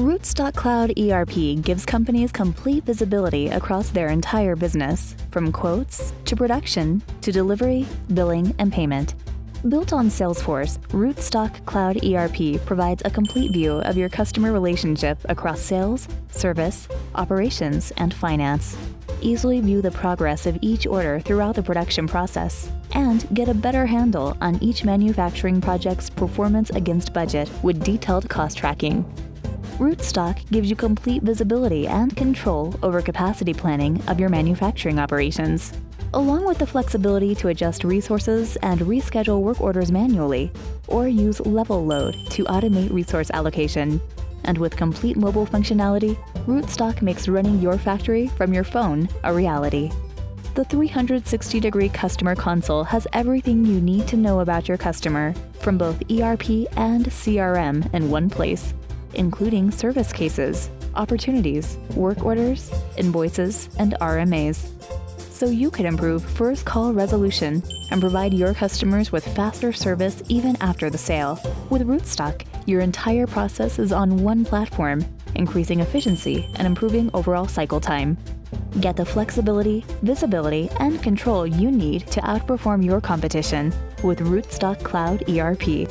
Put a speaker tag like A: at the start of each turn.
A: Rootstock Cloud ERP gives companies complete visibility across their entire business, from quotes to production to delivery, billing, and payment. Built on Salesforce, Rootstock Cloud ERP provides a complete view of your customer relationship across sales, service, operations, and finance. Easily view the progress of each order throughout the production process, and get a better handle on each manufacturing project's performance against budget with detailed cost tracking. Rootstock gives you complete visibility and control over capacity planning of your manufacturing operations, along with the flexibility to adjust resources and reschedule work orders manually, or use level load to automate resource allocation. And with complete mobile functionality, Rootstock makes running your factory from your phone a reality. The 360-degree customer console has everything you need to know about your customer from both ERP and CRM in one place, including service cases, opportunities, work orders, invoices, and RMAs. So you can improve first call resolution and provide your customers with faster service even after the sale. With Rootstock, your entire process is on one platform, increasing efficiency and improving overall cycle time. Get the flexibility, visibility, and control you need to outperform your competition with Rootstock Cloud ERP.